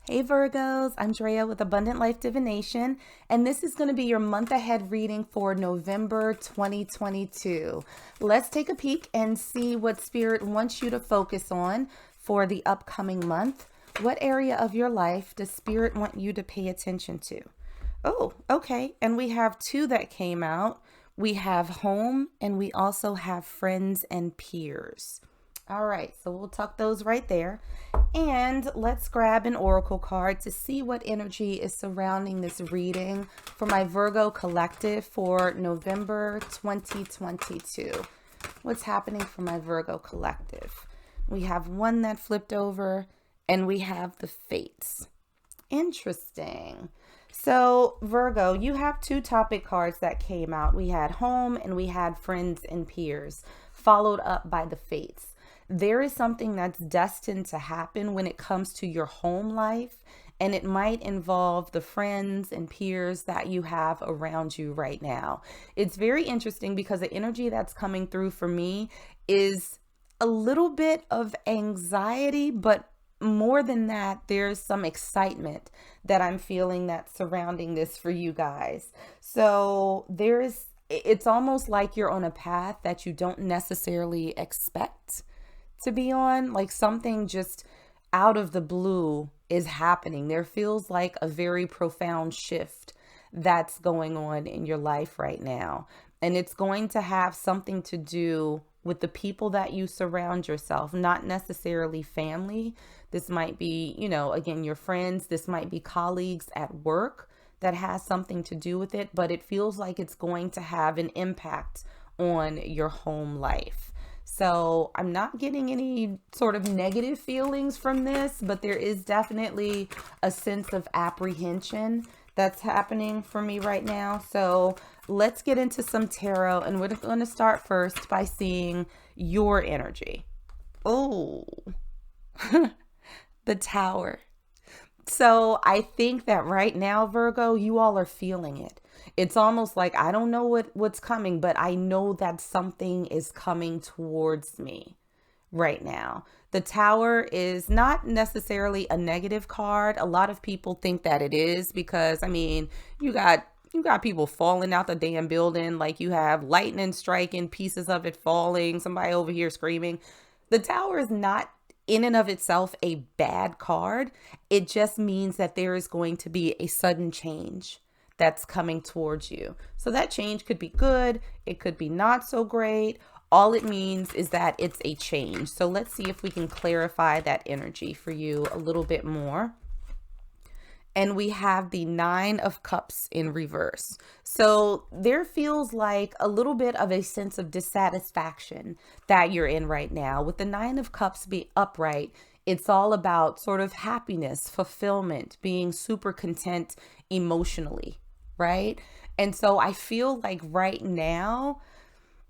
Hey Virgos, I'm Drea with Abundant Life Divination, and this is going to be your month ahead reading for November 2022. Let's take a peek and see what Spirit wants you to focus on for the upcoming month. What area of your life does Spirit want you to pay attention to? Oh, okay. And we have two that came out. We have home and we also have friends and peers. All right, so we'll tuck those right there. And let's grab an oracle card to see what energy is surrounding this reading for my Virgo collective for November 2022. What's happening for my Virgo collective? We have one that flipped over and we have the fates. Interesting. So, Virgo, you have two topic cards that came out. We had home and we had friends and peers, followed up by the fates. There is something that's destined to happen when it comes to your home life, and it might involve the friends and peers that you have around you right now. It's very interesting because the energy that's coming through for me is a little bit of anxiety, but more than that, there's some excitement that I'm feeling that's surrounding this for you guys. So it's almost like you're on a path that you don't necessarily expect to be on, like something just out of the blue is happening. There feels like a very profound shift that's going on in your life right now. And it's going to have something to do with the people that you surround yourself, not necessarily family. This might be, again, your friends. This might be colleagues at work that has something to do with it, but it feels like it's going to have an impact on your home life. So I'm not getting any sort of negative feelings from this, but there is definitely a sense of apprehension that's happening for me right now. So let's get into some tarot, and we're going to start first by seeing your energy. Oh, the Tower. So I think that right now, Virgo, you all are feeling it. It's almost like I don't know what's coming, but I know that something is coming towards me right now. The Tower is not necessarily a negative card. A lot of people think that it is because, you got people falling out the damn building, like you have lightning striking, pieces of it falling, somebody over here screaming. The Tower is not in and of itself a bad card. It just means that there is going to be a sudden change that's coming towards you. So that change could be good. It could be not so great. All it means is that it's a change. So let's see if we can clarify that energy for you a little bit more. And we have the Nine of Cups in reverse. So there feels like a little bit of a sense of dissatisfaction that you're in right now. With the Nine of Cups be upright, it's all about sort of happiness, fulfillment, being super content emotionally, right? And so I feel like right now,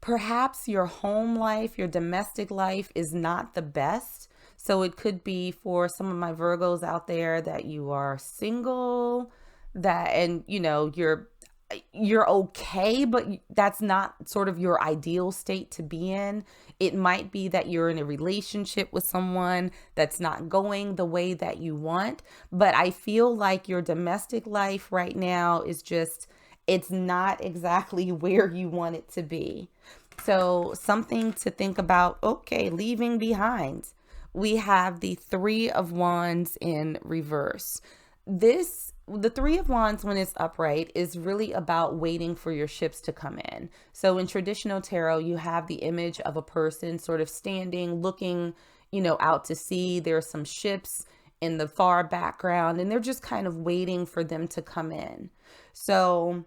perhaps your home life, your domestic life is not the best. So it could be for some of my Virgos out there that you are single, and you're okay, but that's not sort of your ideal state to be in. It might be that you're in a relationship with someone that's not going the way that you want, but I feel like your domestic life right now is it's not exactly where you want it to be. So something to think about, okay, leaving behind. We have the Three of Wands in reverse. The Three of Wands, when it's upright, is really about waiting for your ships to come in. So in traditional tarot, you have the image of a person sort of standing, looking, out to sea. There are some ships in the far background, and they're just kind of waiting for them to come in. So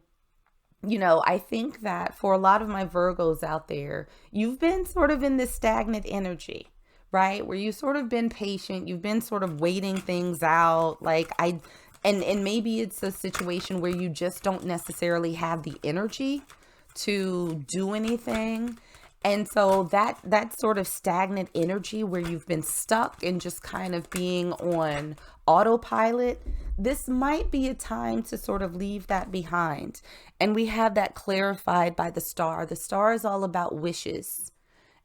I think that for a lot of my Virgos out there, you've been sort of in this stagnant energy, right? Where you've sort of been patient, you've been sort of waiting things out. And maybe it's a situation where you just don't necessarily have the energy to do anything. And so that sort of stagnant energy where you've been stuck and just kind of being on autopilot, this might be a time to sort of leave that behind. And we have that clarified by the star. The star is all about wishes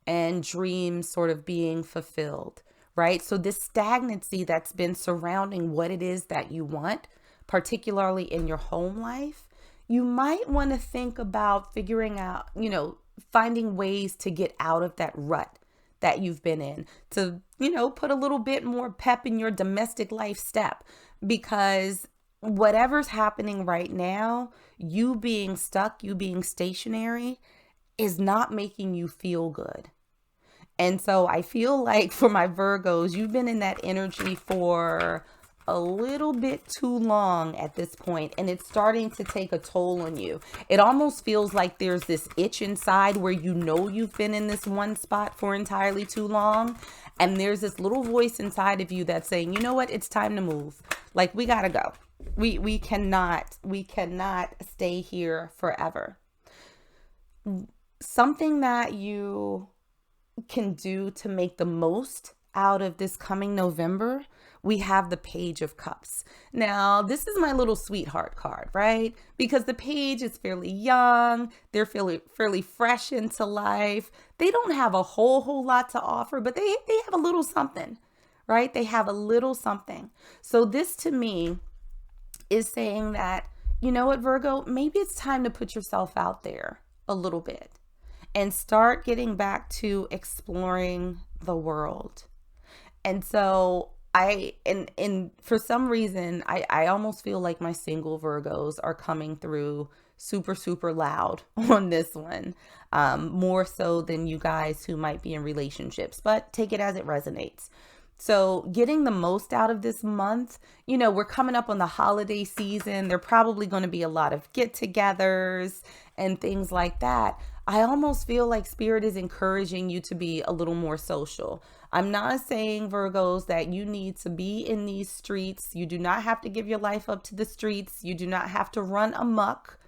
and dreams sort of being fulfilled, right? So this stagnancy that's been surrounding what it is that you want, particularly in your home life, you might want to think about figuring out, finding ways to get out of that rut that you've been in, to, put a little bit more pep in your domestic life step, because whatever's happening right now, you being stuck, you being stationary, is not making you feel good. And so I feel like for my Virgos, you've been in that energy for a little bit too long at this point, and it's starting to take a toll on you. It almost feels like there's this itch inside where you've been in this one spot for entirely too long, and there's this little voice inside of you that's saying, you know what, it's time to move. Like, we gotta go. We cannot stay here forever. Something that you can do to make the most out of this coming November, we have the Page of Cups. Now, this is my little sweetheart card, right? Because the page is fairly young, they're fairly fresh into life. They don't have a whole lot to offer, but they have a little something, right? They have a little something. So this to me is saying that, you know what, Virgo, maybe it's time to put yourself out there a little bit and start getting back to exploring the world. And so and for some reason, I almost feel like my single Virgos are coming through super, super loud on this one, more so than you guys who might be in relationships, but take it as it resonates. So getting the most out of this month, we're coming up on the holiday season. There are probably going to be a lot of get-togethers and things like that. I almost feel like Spirit is encouraging you to be a little more social. I'm not saying, Virgos, that you need to be in these streets. You do not have to give your life up to the streets. You do not have to run amok.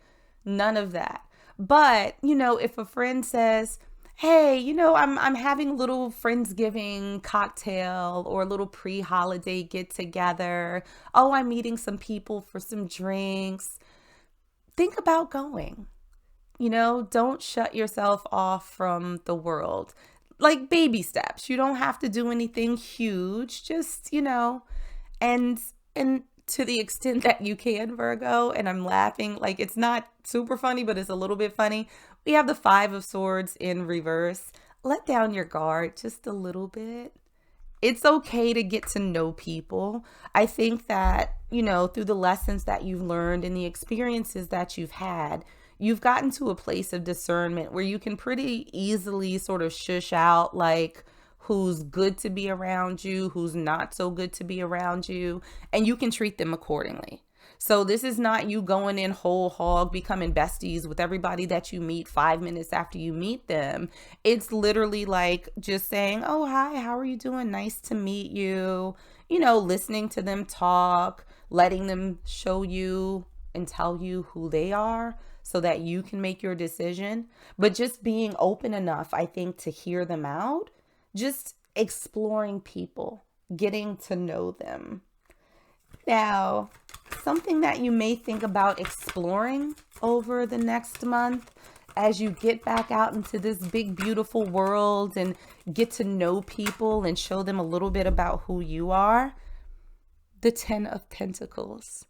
None of that. But, if a friend says, hey, I'm having a little Friendsgiving cocktail or a little pre-holiday get together. Oh, I'm meeting some people for some drinks. Think about going. Don't shut yourself off from the world. Like baby steps. You don't have to do anything huge. Just, and to the extent that you can, Virgo, and I'm laughing, like it's not super funny, but it's a little bit funny. We have the Five of Swords in reverse. Let down your guard just a little bit. It's okay to get to know people. I think that, through the lessons that you've learned and the experiences that you've had, you've gotten to a place of discernment where you can pretty easily sort of shush out like who's good to be around you, who's not so good to be around you, and you can treat them accordingly. So this is not you going in whole hog, becoming besties with everybody that you meet 5 minutes after you meet them. It's literally like just saying, oh, hi, how are you doing? Nice to meet you. Listening to them talk, letting them show you and tell you who they are so that you can make your decision. But just being open enough, I think, to hear them out, just exploring people, getting to know them. Now, something that you may think about exploring over the next month as you get back out into this big, beautiful world and get to know people and show them a little bit about who you are, the 10 of Pentacles.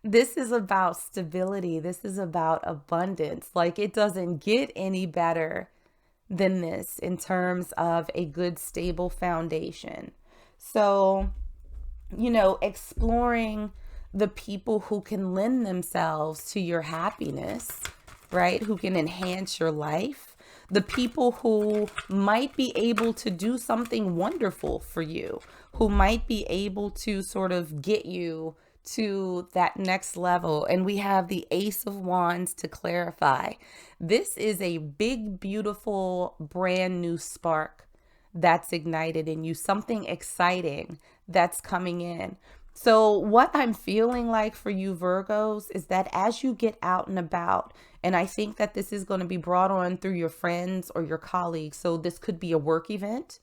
This is about stability. This is about abundance. Like, it doesn't get any better than this in terms of a good, stable foundation. So, exploring the people who can lend themselves to your happiness, right? Who can enhance your life. The people who might be able to do something wonderful for you, who might be able to sort of get you to that next level. And we have the Ace of Wands to clarify. This is a big, beautiful, brand new spark that's ignited in you, something exciting that's coming in. So what I'm feeling like for you Virgos is that as you get out and about, and I think that this is going to be brought on through your friends or your colleagues. So this could be a work event,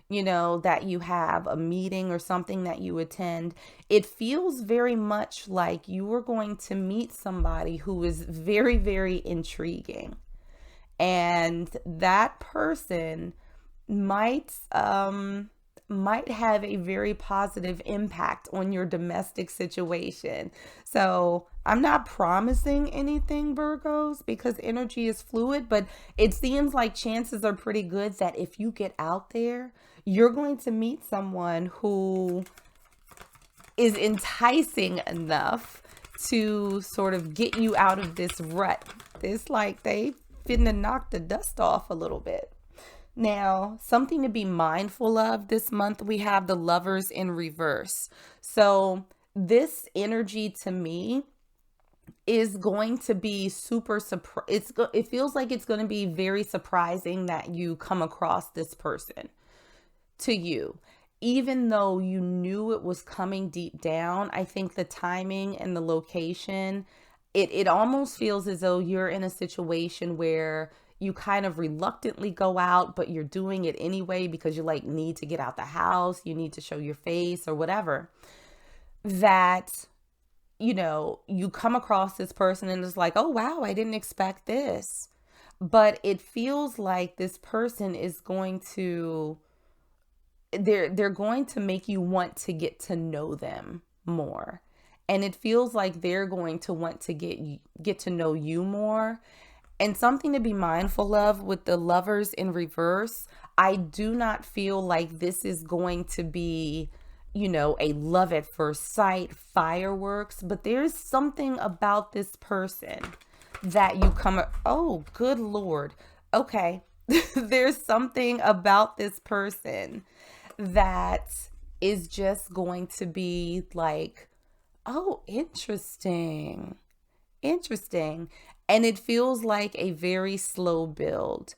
that you have, a meeting or something that you attend. It feels very much like you are going to meet somebody who is very, very intriguing. And that person might might have a very positive impact on your domestic situation. So I'm not promising anything, Virgos, because energy is fluid, but it seems like chances are pretty good that if you get out there, you're going to meet someone who is enticing enough to sort of get you out of this rut. It's like they finna knock the dust off a little bit. Now, something to be mindful of this month, we have the Lovers in reverse. So, this energy to me is going to be super it feels like it's going to be very surprising that you come across this person to you. Even though you knew it was coming deep down, I think the timing and the location, it almost feels as though you're in a situation where you kind of reluctantly go out, but you're doing it anyway because you like need to get out the house, you need to show your face or whatever. That, you come across this person and it's like, oh wow, I didn't expect this. But it feels like this person is going to they're going to make you want to get to know them more. And it feels like they're going to want to get to know you more. And something to be mindful of with the Lovers in reverse, I do not feel like this is going to be, a love at first sight fireworks, but there's something about this person that oh, good Lord. Okay. There's something about this person that is just going to be like, oh, interesting. Interesting. And it feels like a very slow build.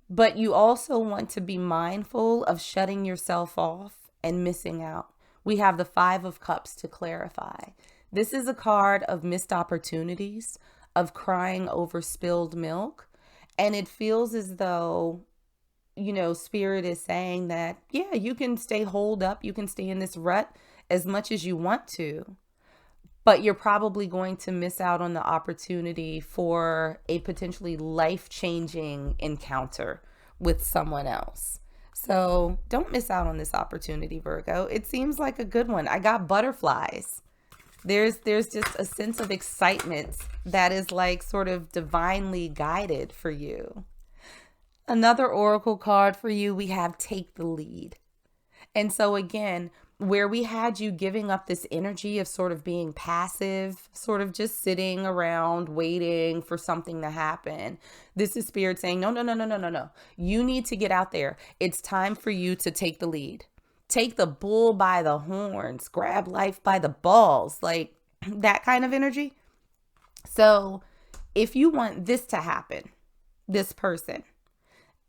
But you also want to be mindful of shutting yourself off and missing out. We have the Five of Cups to clarify. This is a card of missed opportunities, of crying over spilled milk. And it feels as though, Spirit is saying that, yeah, you can stay holed up, you can stay in this rut as much as you want to, but you're probably going to miss out on the opportunity for a potentially life-changing encounter with someone else. So don't miss out on this opportunity, Virgo. It seems like a good one. I got butterflies. There's just a sense of excitement that is like sort of divinely guided for you. Another oracle card for you, we have Take the Lead. And so again, where we had you giving up this energy of sort of being passive, sort of just sitting around waiting for something to happen, this is Spirit saying, no, no, no, no, no, no, no. You need to get out there. It's time for you to take the lead. Take the bull by the horns, grab life by the balls, like that kind of energy. So if you want this to happen, this person,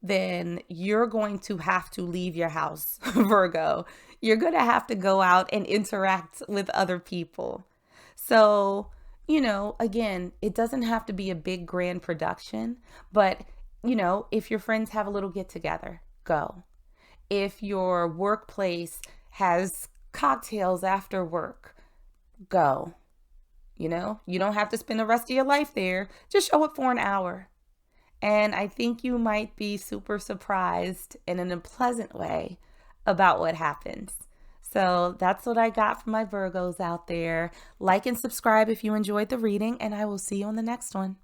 then you're going to have to leave your house, Virgo. You're going to have to go out and interact with other people. So, again, it doesn't have to be a big grand production, but, if your friends have a little get together, go. If your workplace has cocktails after work, go. You don't have to spend the rest of your life there. Just show up for an hour. And I think you might be super surprised and in a pleasant way about what happens. So that's what I got for my Virgos out there. Like and subscribe if you enjoyed the reading, and I will see you on the next one.